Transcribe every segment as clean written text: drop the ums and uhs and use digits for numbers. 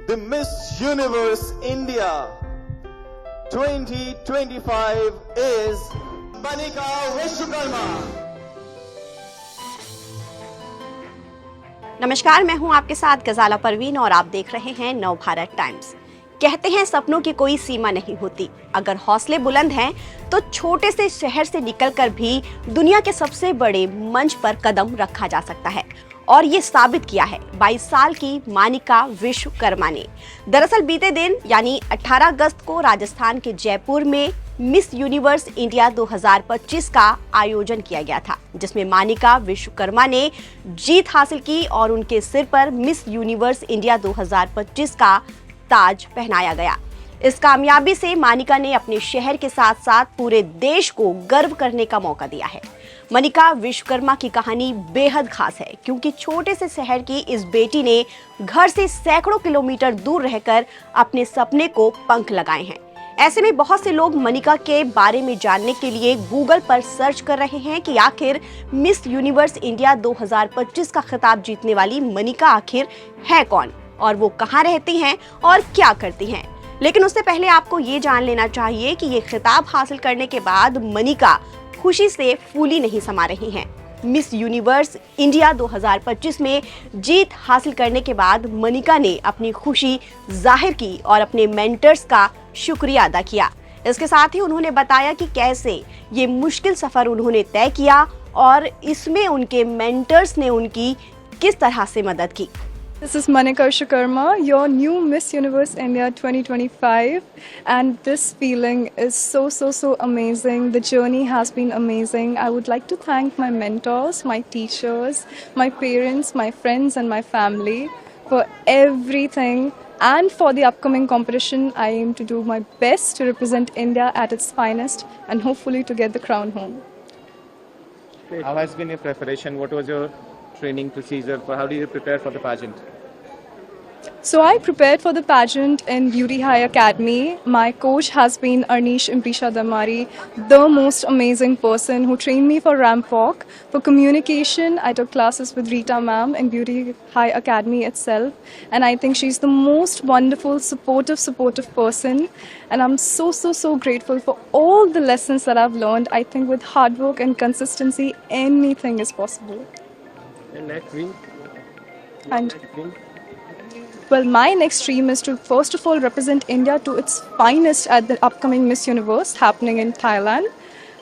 the Miss Universe India 2025 is Manika Vishwakarma. नमस्कार, मैं हूं आपके साथ गजाला परवीन और आप देख रहे हैं नव भारत टाइम्स। कहते हैं सपनों की कोई सीमा नहीं होती। अगर हौसले बुलंद हैं तो छोटे से शहर से निकलकर भी दुनिया के सबसे बड़े मंच पर कदम रखा जा सकता है और ये साबित किया है 22 साल की मानिका विश्वकर्मा ने। दरअसल बीते दिन यानी 18 अगस्त को राजस्थान के जयपुर में मिस यूनिवर्स इंडिया 2025 का आयोजन किया गया था, जिसमें मानिका विश्वकर्मा ने जीत हासिल की और उनके सिर पर मिस यूनिवर्स इंडिया 2025 का ताज पहनाया गया। इस कामयाबी से मानिका ने अपने शहर के साथ साथ पूरे देश को गर्व करने का मौका दिया है। मानिका विश्वकर्मा की कहानी बेहद खास है, क्योंकि छोटे से शहर की इस बेटी ने घर से सैकड़ों किलोमीटर दूर रहकर अपने सपने को पंख लगाए हैं। ऐसे में बहुत से लोग मानिका के बारे में जानने के लिए गूगल पर सर्च कर रहे हैं कि आखिर मिस यूनिवर्स इंडिया 2025 का खिताब जीतने वाली मानिका आखिर है कौन और वो कहाँ रहती हैं और क्या करती हैं। लेकिन उससे पहले आपको ये जान लेना चाहिए कि ये खिताब हासिल करने के बाद मानिका खुशी से फूली नहीं समा रही हैं। मिस यूनिवर्स इंडिया 2025 में जीत हासिल करने के बाद मानिका ने अपनी खुशी जाहिर की और अपने मेंटर्स का शुक्रिया अदा किया। इसके साथ ही उन्होंने बताया कि कैसे ये मुश्किल सफर उन्होंने तय किया और इसमें उनके मेंटर्स ने उनकी किस तरह से मदद की। This is Manika Vishwakarma, your new Miss Universe India 2025, and this feeling is so amazing. The journey has been amazing. I would like to thank my mentors, my teachers, my parents, my friends and my family for everything, and for the upcoming competition. I aim to do my best to represent India at its finest and hopefully to get the crown home. How has been your preparation? What was your training procedure? How did you prepare for the pageant? So I prepared for the pageant in Beauty High Academy. My coach has been Arnish Imprisha Damari, the most amazing person who trained me for ramp walk. For communication, I took classes with Rita ma'am in Beauty High Academy itself. And I think she's the most wonderful, supportive person. And I'm so grateful for all the lessons that I've learned. I think with hard work and consistency, anything is possible. And next dream? Well, my next dream is to first of all represent India to its finest at the upcoming Miss Universe happening in Thailand.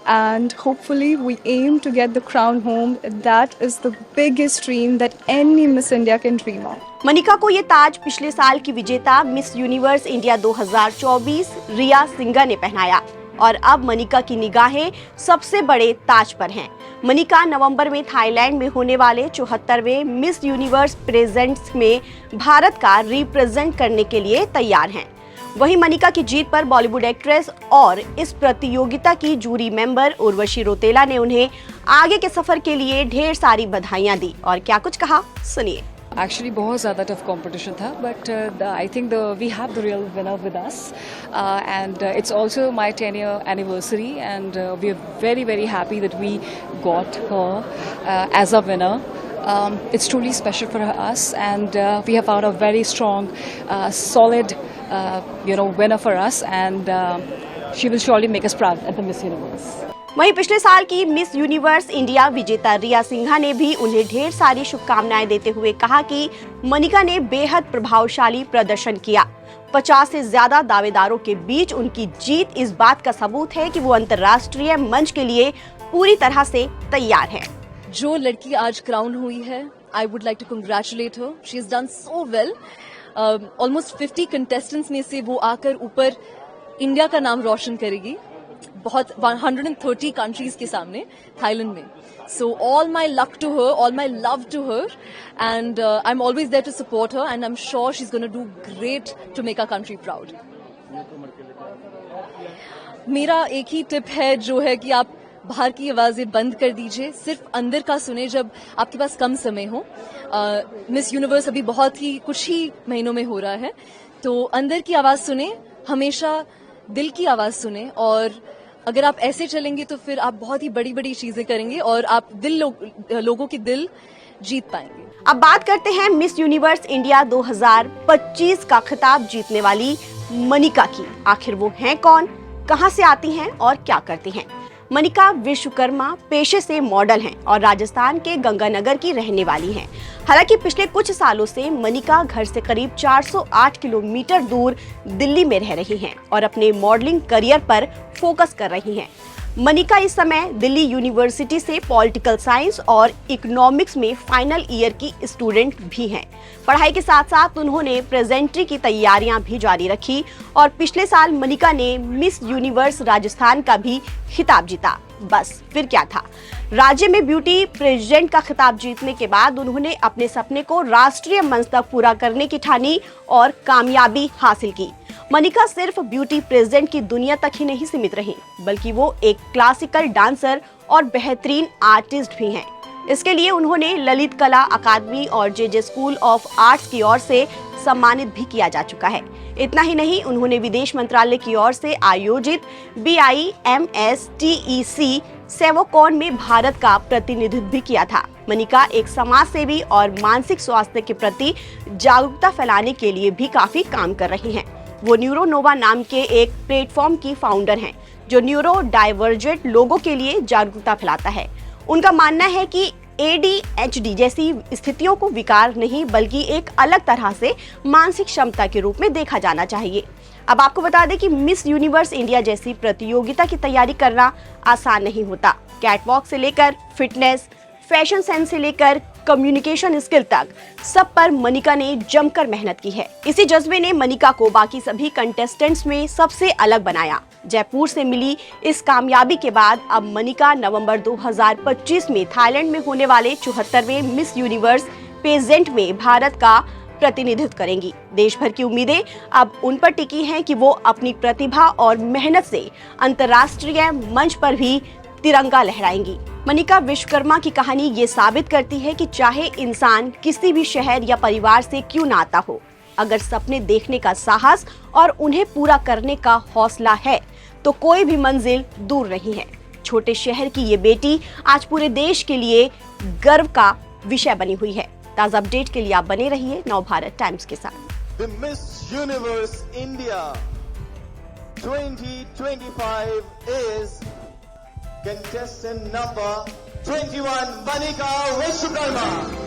And hopefully we aim to get the crown home. That is the biggest dream that any Miss India can dream of. Manika को ये ताज पिछले साल की विजेता miss universe India 2024 रिया सिंघा ने पहनाया और अब मानिका की निगाहें सबसे बड़े ताज पर हैं। मानिका नवंबर में थाईलैंड में होने वाले 74वें मिस यूनिवर्स प्रेजेंट्स में भारत का रिप्रेजेंट करने के लिए तैयार हैं। वहीं मानिका की जीत पर बॉलीवुड एक्ट्रेस और इस प्रतियोगिता की जूरी मेंबर उर्वशी रौतेला ने उन्हें आगे के सफर के लिए ढेर सारी बधाइयां दी और क्या कुछ कहा, सुनिए। Actually, बहुत ज़्यादा टफ कंपटीशन था, but I think we have the real winner with us, and it's also my 10-year anniversary, and we are very happy that we got her as a winner. It's truly special for us, and we have found a very strong, solid, winner for us, and she will surely make us proud at the Miss Universe. वहीं पिछले साल की miss universe India विजेता रिया सिंघा ने भी उन्हें ढेर सारी शुभकामनाएं देते हुए कहा कि मानिका ने बेहद प्रभावशाली प्रदर्शन किया। 50 से ज्यादा दावेदारों के बीच उनकी जीत इस बात का सबूत है कि वो अंतर्राष्ट्रीय मंच के लिए पूरी तरह से तैयार है। जो लड़की आज क्राउन हुई है, I would like to congratulate her. She has done so well. Almost 50 contestants में से वो आकर ऊपर इंडिया का नाम रोशन करेगी, बहुत 130 कंट्रीज के सामने थाईलैंड में। So all my luck to her, all my love to her, and I am always there to support her, and I am sure she is gonna do great to make our country proud. मेरा एक ही tip है, जो है कि आप बाहर की आवाजें बंद कर दीजिए, सिर्फ अंदर का सुने जब आपके पास कम समय हो। मिस यूनिवर्स अभी बहुत ही कुछ ही महीनों में हो रहा है, तो अंदर की आवाज सुने, हमेशा दिल की आवाज सुने, और अगर आप ऐसे चलेंगे तो फिर आप बहुत ही बड़ी बड़ी चीजें करेंगे और आप लोगों के दिल जीत पाएंगे। अब बात करते हैं मिस यूनिवर्स इंडिया 2025 का खिताब जीतने वाली मनिका की। आखिर वो हैं कौन, कहां से आती हैं और क्या करती हैं? मनिका विश्वकर्मा पेशे से मॉडल हैं और राजस्थान के गंगानगर की रहने वाली हैं। हालांकि पिछले कुछ सालों से मनिका घर से करीब 408 किलोमीटर दूर दिल्ली में रह रही हैं और अपने मॉडलिंग करियर पर फोकस कर रही हैं। मनिका इस समय दिल्ली यूनिवर्सिटी से पॉलिटिकल साइंस और इकोनॉमिक्स में फाइनल ईयर की स्टूडेंट भी हैं। पढ़ाई के साथ साथ उन्होंने प्रेजेंट्री की तैयारियां भी जारी रखी और पिछले साल मनिका ने मिस यूनिवर्स राजस्थान का भी खिताब जीता। बस फिर क्या था, राज्य में ब्यूटी प्रेसिडेंट का खिताब जीतने के बाद उन्होंने अपने सपने को राष्ट्रीय मंच तक पूरा करने की ठानी और कामयाबी हासिल की। मनिका सिर्फ ब्यूटी प्रेसिडेंट की दुनिया तक ही नहीं सीमित रही, बल्कि वो एक क्लासिकल डांसर और बेहतरीन आर्टिस्ट भी हैं। इसके लिए उन्होंने ललित कला अकादमी और जे स्कूल ऑफ आर्ट्स की ओर से सम्मानित भी किया जा चुका है। इतना ही नहीं, उन्होंने विदेश मंत्रालय की ओर से आयोजित BIMSTEC सेवोकॉन में भारत का प्रतिनिधित्व भी किया था। मनिका एक समाज सेवी और मानसिक स्वास्थ्य के प्रति जागरूकता फैलाने के लिए भी काफी काम कर रही हैं। वो न्यूरो नोवा नाम के एक प्लेटफॉर्म की फाउंडर हैं, जो न्यूरो डाइवर्जेंट लोगों के लिए जागरूकता फैलाता है। उनका मानना है कि ADHD जैसी स्थितियों को विकार नहीं, बल्कि एक अलग तरह से मानसिक क्षमता के रूप में देखा जाना चाहिए। अब आपको बता दें कि मिस यूनिवर्स इंडिया जैसी प्रतियोगिता की तैयारी करना आसान नहीं होता। कैटवॉक से लेकर फिटनेस, फैशन सेंस से लेकर कम्युनिकेशन स्किल तक सब पर मनिका ने जमकर मेहनत की है। इसी जज्बे ने मनिका को बाकी सभी कंटेस्टेंट्स में सबसे अलग बनाया। जयपुर से मिली इस कामयाबी के बाद अब मनिका नवंबर 2025 में थाईलैंड में होने वाले 74वें मिस यूनिवर्स पेजेंट में भारत का प्रतिनिधित्व करेंगी। देश भर की उम्मीदें अब उन पर टिकी हैं कि वो अपनी प्रतिभा और मेहनत से अंतर्राष्ट्रीय मंच पर भी तिरंगा लहराएंगी। मनिका विश्वकर्मा की कहानी ये साबित करती है कि चाहे इंसान किसी भी शहर या परिवार से क्यों ना आता हो, अगर सपने देखने का साहस और उन्हें पूरा करने का हौसला है तो कोई भी मंजिल दूर नहीं है। छोटे शहर की ये बेटी आज पूरे देश के लिए गर्व का विषय बनी हुई है। ताज़ा अपडेट के लिए आप बने रहिए नवभारत टाइम्स के साथ। The Miss Universe India 2025 is contestant number 21, Banika Vishwakarma.